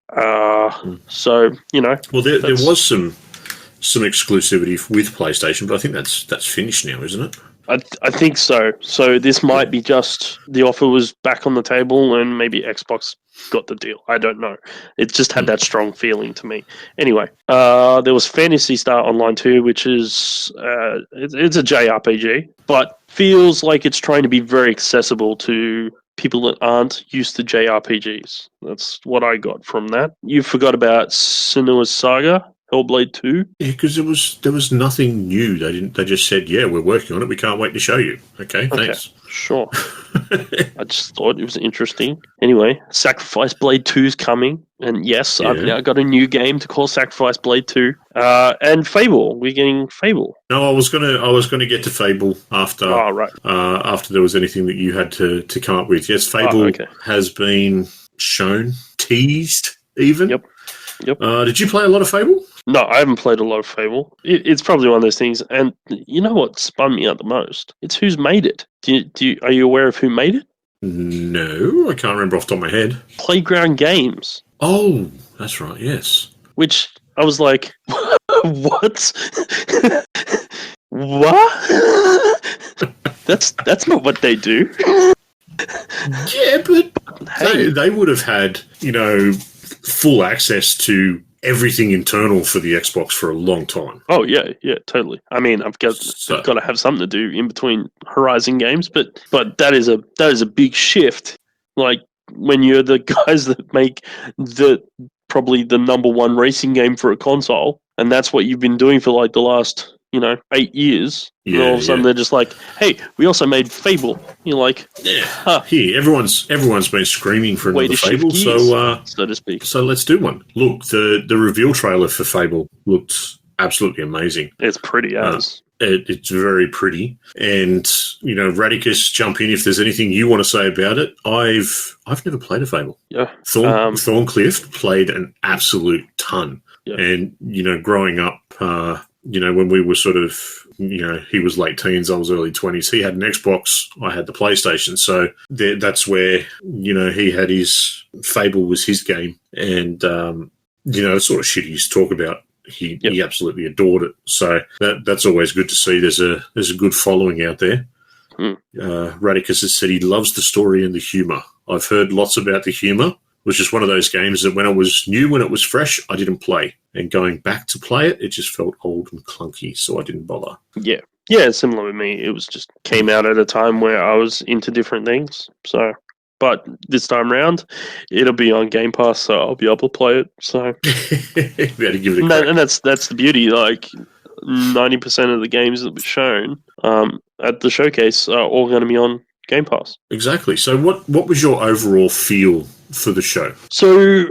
So, Well, there was some exclusivity with PlayStation, but I think that's finished now, isn't it? I think so. So this might be just the offer was back on the table and maybe Xbox got the deal. I don't know. It just had that strong feeling to me. Anyway, there was Phantasy Star Online 2, which is it's a JRPG, but feels like it's trying to be very accessible to people that aren't used to JRPGs. That's what I got from that. You forgot about Senua's Saga. Hellblade 2? Yeah, because there was nothing new. They just said, yeah, we're working on it. We can't wait to show you. Okay, thanks. Sure. I just thought it was interesting. Anyway, Sacrifice Blade 2 is coming. And yes, I've now got a new game to call Sacrifice Blade 2. And Fable. We're getting Fable. No, I was gonna get to Fable after after there was anything that you had to come up with. Yes, Fable has been shown, teased even. Yep. Did you play a lot of Fable? No, I haven't played a lot of Fable. It's probably one of those things, and you know what spun me out the most? It's who's made it. Are you aware of who made it? No, I can't remember off the top of my head. Playground Games. Oh, that's right, yes. Which, I was like, what? What? That's not what they do. Yeah, but they would have had, full access to everything internal for the Xbox for a long time. Oh yeah, totally. I mean, I've got to have something to do in between Horizon games, but that is a big shift. Like when you're the guys that make probably the number one racing game for a console, and that's what you've been doing for like the last 8 years. Yeah, and all of a sudden they're just like, hey, we also made Fable. You're like, here, everyone's been screaming for another Fable, so to speak. So let's do one. Look, the reveal trailer for Fable looked absolutely amazing. It's pretty as. It's very pretty, and Radicus, jump in if there's anything you want to say about it. I've never played a Fable. Yeah, Thorncliffe played an absolute ton, and growing up. When we were sort of, he was late teens, I was early 20s. He had an Xbox, I had the PlayStation. So that's where, he had Fable was his game. And, the sort of shit he used to talk about He absolutely adored it. So that's always good to see. There's a good following out there. Radicus has said he loves the story and the humour. I've heard lots about the humour. It was just one of those games that when it was new, when it was fresh, I didn't play. And going back to play it, it just felt old and clunky, so I didn't bother. Yeah. Yeah, similar with me. It was just came out at a time where I was into different things. So, but this time round, it'll be on Game Pass, so I'll be able to play it. So, we had to give it a crack. and that's the beauty. Like 90% of the games that were shown at the showcase are all going to be on Game Pass. Exactly. So, what was your overall feel for the show? So,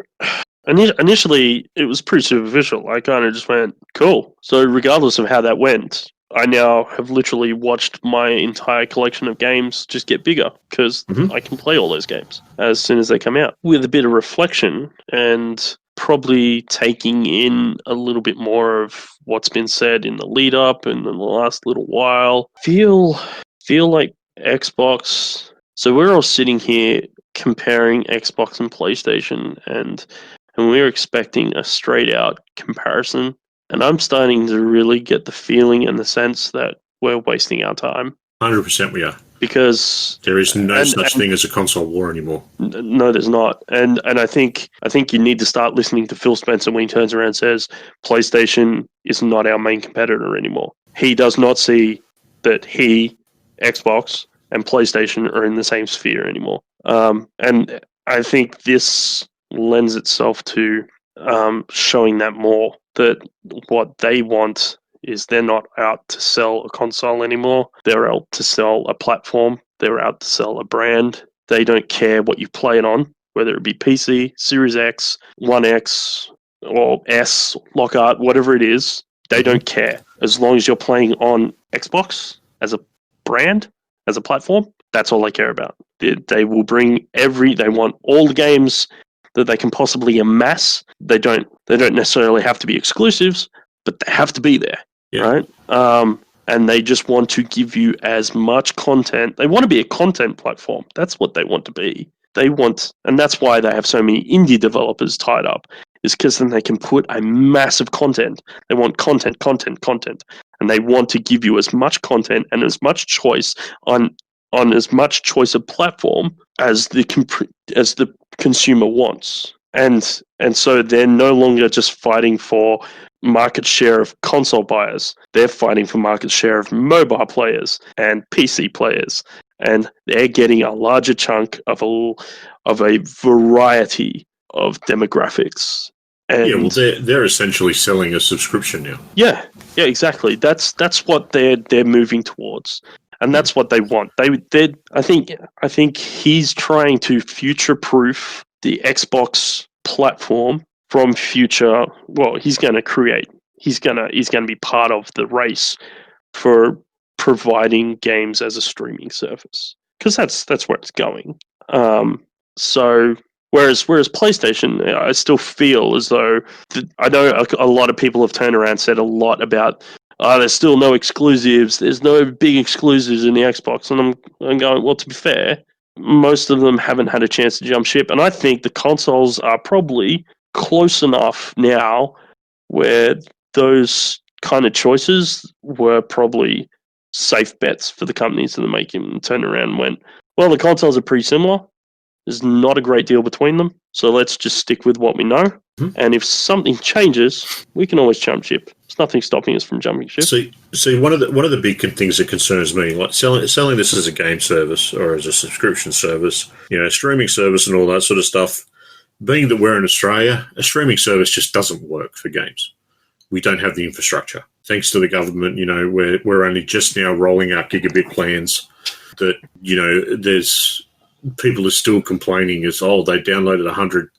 initially, it was pretty superficial. I kind of just went, cool. So, regardless of how that went, I now have literally watched my entire collection of games just get bigger because I can play all those games as soon as they come out. With a bit of reflection and probably taking in a little bit more of what's been said in the lead up and in the last little while, feel like Xbox. So we're all sitting here comparing Xbox and PlayStation, and we're expecting a straight out comparison. And I'm starting to really get the feeling and the sense that we're wasting our time. 100% we are. Because there is no such thing as a console war anymore. No, there's not. And I think you need to start listening to Phil Spencer when he turns around and says PlayStation is not our main competitor anymore. He does not see that Xbox and PlayStation are in the same sphere anymore. And I think this lends itself to showing that more, that what they want is they're not out to sell a console anymore. They're out to sell a platform. They're out to sell a brand. They don't care what you play it on, whether it be PC, Series X, One X, or S, Lockhart, whatever it is. They don't care. As long as you're playing on Xbox as a brand, as a platform, that's all they care about. They will bring they want all the games that they can possibly amass. They don't necessarily have to be exclusives, but they have to be there, right? And they just want to give you as much content. They want to be a content platform. That's what they want to be. And that's why they have so many indie developers tied up, is because then they can put a massive content. They want content, and they want to give you as much content and as much choice on as much choice of platform as the consumer wants. And so they're no longer just fighting for market share of console buyers. They're fighting for market share of mobile players and PC players. And they're getting a larger chunk of a variety of demographics. And they're essentially selling a subscription now. Yeah, exactly. That's what they're moving towards. And that's what they want. I think he's trying to future-proof the Xbox platform from future. Well, he's going to create. He's going to be part of the race for providing games as a streaming service, because that's where it's going. So whereas PlayStation, I still feel as though I know a lot of people have turned around and said a lot about. There's still no exclusives. There's no big exclusives in the Xbox. And I'm going, well, to be fair, most of them haven't had a chance to jump ship. And I think the consoles are probably close enough now where those kind of choices were probably safe bets for the companies that are making them. Turn around and went, well, the consoles are pretty similar. There's not a great deal between them. So let's just stick with what we know. Mm-hmm. And if something changes, we can always jump ship. There's nothing stopping us from jumping ship. See, one of the big things that concerns me, like selling this as a game service or as a subscription service, streaming service and all that sort of stuff. Being that we're in Australia, a streaming service just doesn't work for games. We don't have the infrastructure. Thanks to the government, we're only just now rolling out gigabit plans. That there's people are still complaining as they downloaded 100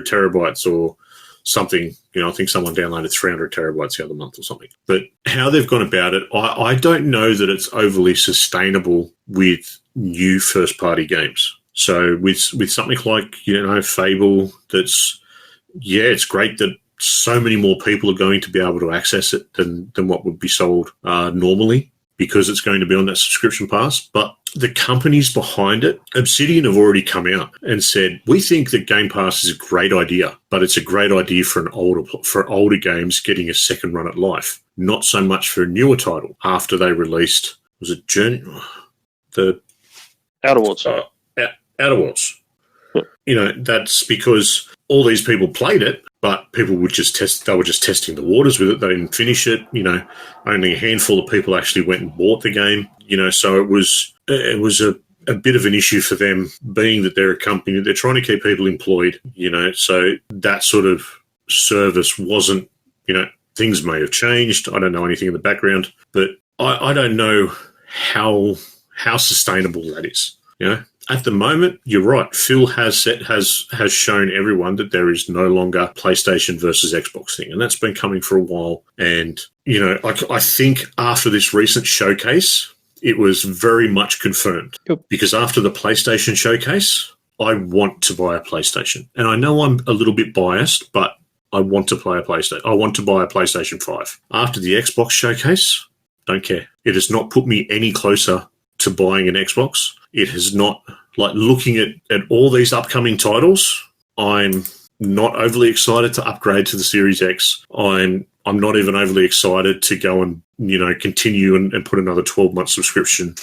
terabytes or something. I think someone downloaded 300 terabytes the other month or something. But how they've gone about it, I don't know that it's overly sustainable with new first-party games. So with something like, Fable, it's great that so many more people are going to be able to access it than what would be sold normally. because it's going to be on that subscription pass. But the companies behind it, Obsidian have already come out and said, we think that Game Pass is a great idea, but it's a great idea for older games getting a second run at life, not so much for a newer title. After they released, was it Journey? The Outer Worlds. Outer Worlds. That's because all these people played it, but people would just they were just testing the waters with it. They didn't finish it. Only a handful of people actually went and bought the game. So it was a bit of an issue for them, being that they're a company, they're trying to keep people employed, so that sort of service wasn't, things may have changed. I don't know anything in the background, but I don't know how sustainable that is. At the moment, you're right. Phil has shown everyone that there is no longer PlayStation versus Xbox thing, and that's been coming for a while. And I think after this recent showcase, it was very much confirmed. Yep. Because after the PlayStation showcase, I want to buy a PlayStation, and I know I'm a little bit biased, but I want to play a PlayStation. I want to buy a PlayStation 5. After the Xbox showcase, don't care. It has not put me any closer to buying an Xbox. It has not, looking at all these upcoming titles, I'm not overly excited to upgrade to the Series X. I'm not even overly excited to go and, continue and put another 12-month subscription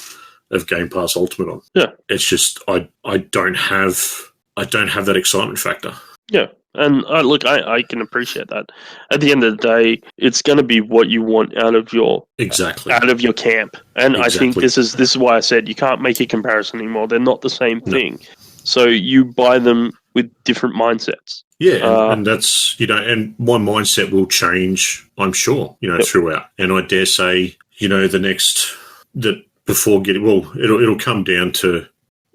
of Game Pass Ultimate on. Yeah. It's just, I don't have that excitement factor. Yeah. And I can appreciate that. At the end of the day, it's going to be what you want out of your camp. And I think this is why I said you can't make a comparison anymore. They're not the same thing. So you buy them with different mindsets. Yeah, and that's and my mindset will change, I'm sure, throughout. And I dare say, it'll come down to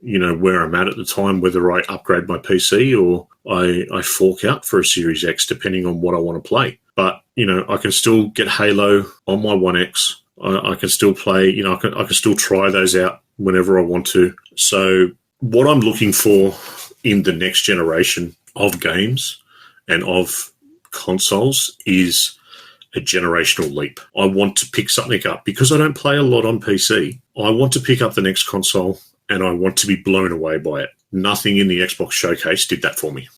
where I'm at the time, whether I upgrade my PC or I fork out for a Series X, depending on what I want to play. But, I can still get Halo on my One X. I can still play, I can still try those out whenever I want to. So what I'm looking for in the next generation of games and of consoles is a generational leap. I want to pick something up because I don't play a lot on PC. I want to pick up the next console and I want to be blown away by it. Nothing in the Xbox showcase did that for me.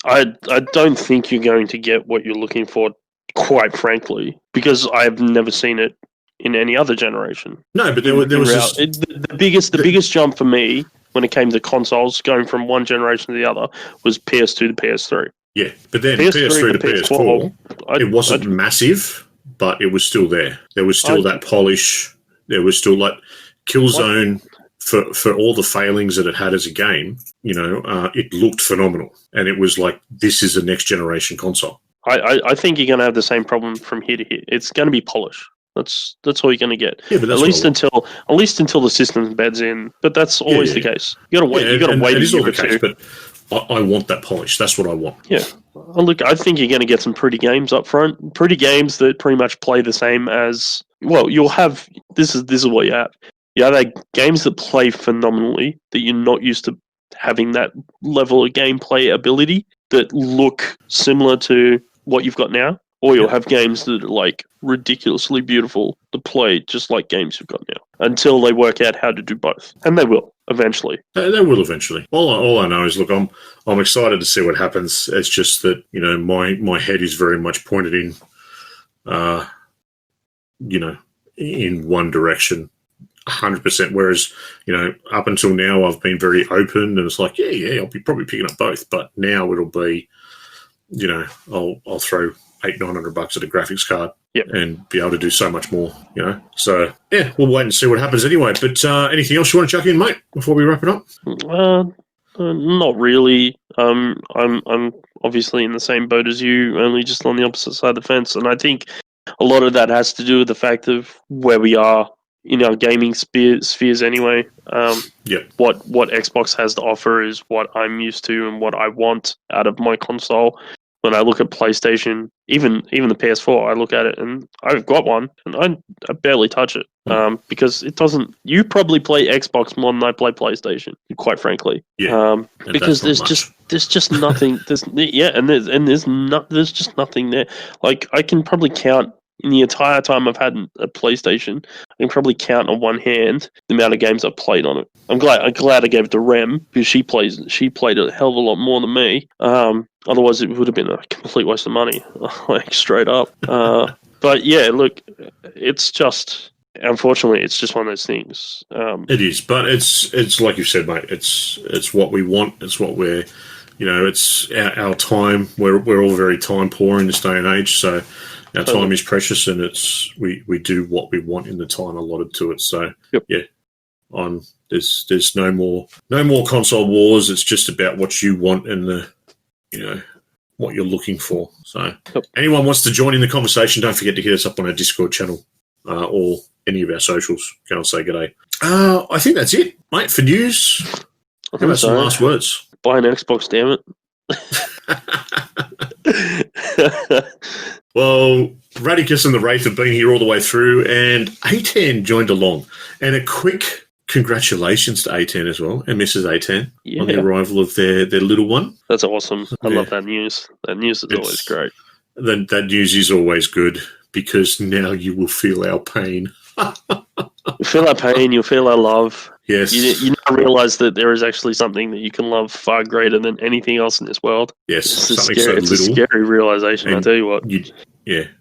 I don't think you're going to get what you're looking for, quite frankly, because I've never seen it in any other generation. No, but there was the biggest jump for me when it came to consoles going from one generation to the other was PS2 to PS3. Yeah, but then PS3 to PS4, it wasn't massive, but it was still there. There was still that polish. There was still Killzone. For all the failings that it had as a game, it looked phenomenal. And it was this is a next generation console. I think you're going to have the same problem from here to here. It's going to be polish. That's all you're going to get. Yeah, but at least until the system beds in. But that's always the case. You got to wait. Yeah, you got to wait. It is all the case, but I want that polish. That's what I want. Yeah. Look, I think you're going to get some pretty games up front. Pretty games that pretty much play the same as. Well, you'll have. This is what you have. Yeah, they're games that play phenomenally, that you're not used to having that level of gameplay ability that look similar to what you've got now. Or you'll have games that are ridiculously beautiful to play just like games you've got now. Until they work out how to do both. And they will, eventually. They will eventually. All I know is, look, I'm excited to see what happens. It's just that, my head is very much pointed in one direction. 100%. Whereas, up until now, I've been very open, and it's I'll be probably picking up both. But now it'll be, I'll throw $800-900 at a graphics card, and be able to do so much more. So yeah, we'll wait and see what happens anyway. But anything else you want to chuck in, mate, before we wrap it up? Not really. I'm obviously in the same boat as you, only just on the opposite side of the fence, and I think a lot of that has to do with the fact of where we are in our gaming spheres anyway. What Xbox has to offer is what I'm used to and what I want out of my console. When I look at PlayStation, even the PS4, I look at it and I've got one and I barely touch it because it doesn't. You probably play Xbox more than I play PlayStation, quite frankly. Yeah, because there's just nothing. There's just nothing there. I can probably count in the entire time I've had a PlayStation, I can probably count on one hand the amount of games I've played on it. I'm glad I gave it to Rem, because she played a hell of a lot more than me. Otherwise, it would have been a complete waste of money, like straight up. But yeah, look, it's just, unfortunately, it's just one of those things. It is, but it's like you said, mate. It's what we want. It's what we're, it's our time. We're all very time poor in this day and age, so our time is precious, and we do what we want in the time allotted to it. So yeah, there's no more console wars. It's just about what you want and what you're looking for. So anyone wants to join in the conversation, don't forget to hit us up on our Discord channel or any of our socials. Go and say g'day. I think that's it, mate, for news. How about some last words? Buy an Xbox, damn it. Well, Radicus and the Wraith have been here all the way through, and A10 joined along. And a quick congratulations to A10 as well, and Mrs. A10 on the arrival of their little one. That's awesome. I love that news. That news is always great. That news is always good, because now you will feel our pain. You feel our pain, you'll feel our love. Yes. You now realise that there is actually something that you can love far greater than anything else in this world. Yes, it's a scary realisation, I tell you what.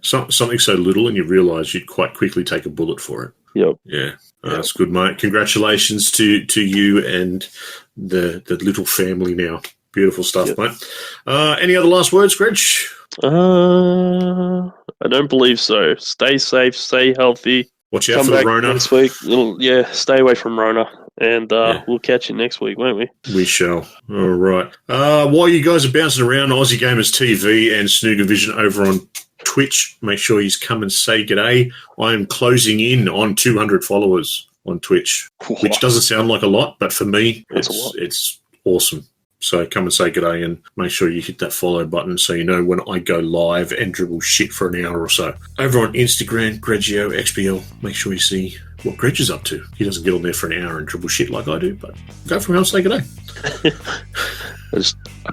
Something so little, and you realise you'd quite quickly take a bullet for it. Yep. Yeah, that's good, mate. Congratulations to you and the little family now. Beautiful stuff, mate. Any other last words, Greg? I don't believe so. Stay safe, stay healthy. Watch out for the Rona next week. Stay away from Rona, and we'll catch you next week, won't we? We shall. All right. While you guys are bouncing around, Aussie Gamers TV and Snooger Vision over on Twitch, make sure you come and say g'day. I am closing in on 200 followers on Twitch, which doesn't sound like a lot, but for me, it's awesome. So come and say g'day, and make sure you hit that follow button so you know when I go live and dribble shit for an hour or so. Over on Instagram, Grejio XBL, make sure you see what Greg is up to. He doesn't get on there for an hour and dribble shit like I do, but go from here and say g'day. I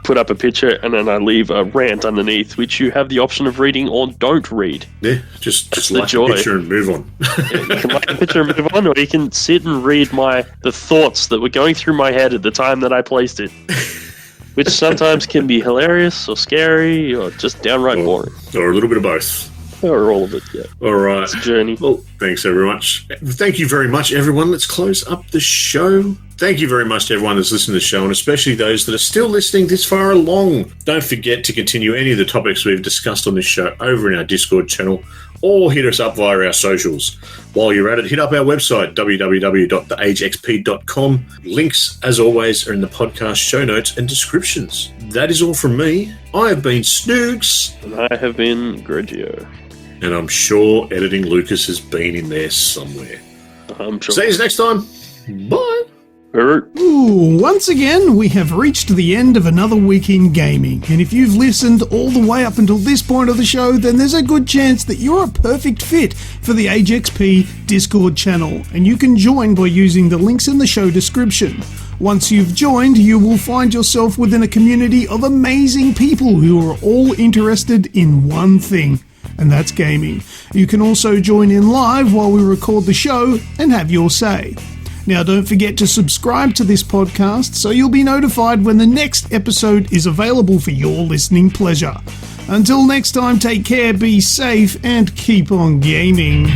put up a picture and then I leave a rant underneath, which you have the option of reading or don't read. Yeah, just like the picture and move on. You can like the picture and move on, or you can sit and read the thoughts that were going through my head at the time that I placed it, which sometimes can be hilarious or scary or just downright boring. Or a little bit of both. Or all of it, yeah. All right. It's a journey. Well, thanks very much. Thank you very much, everyone. Let's close up the show. Thank you very much to everyone that's listening to the show, and especially those that are still listening this far along. Don't forget to continue any of the topics we've discussed on this show over in our Discord channel, or hit us up via our socials. While you're at it, hit up our website, www.theagexp.com. Links, as always, are in the podcast show notes and descriptions. That is all from me. I have been Snoogs. And I have been Grejio. And I'm sure Editing Lucas has been in there somewhere. I'm sure. See you next time. Bye. Ooh, once again, we have reached the end of another week in gaming, and if you've listened all the way up until this point of the show, then there's a good chance that you're a perfect fit for the Age XP Discord channel, and you can join by using the links in the show description. Once you've joined, you will find yourself within a community of amazing people who are all interested in one thing, and that's gaming. You can also join in live while we record the show and have your say. Now, don't forget to subscribe to this podcast so you'll be notified when the next episode is available for your listening pleasure. Until next time, take care, be safe, and keep on gaming.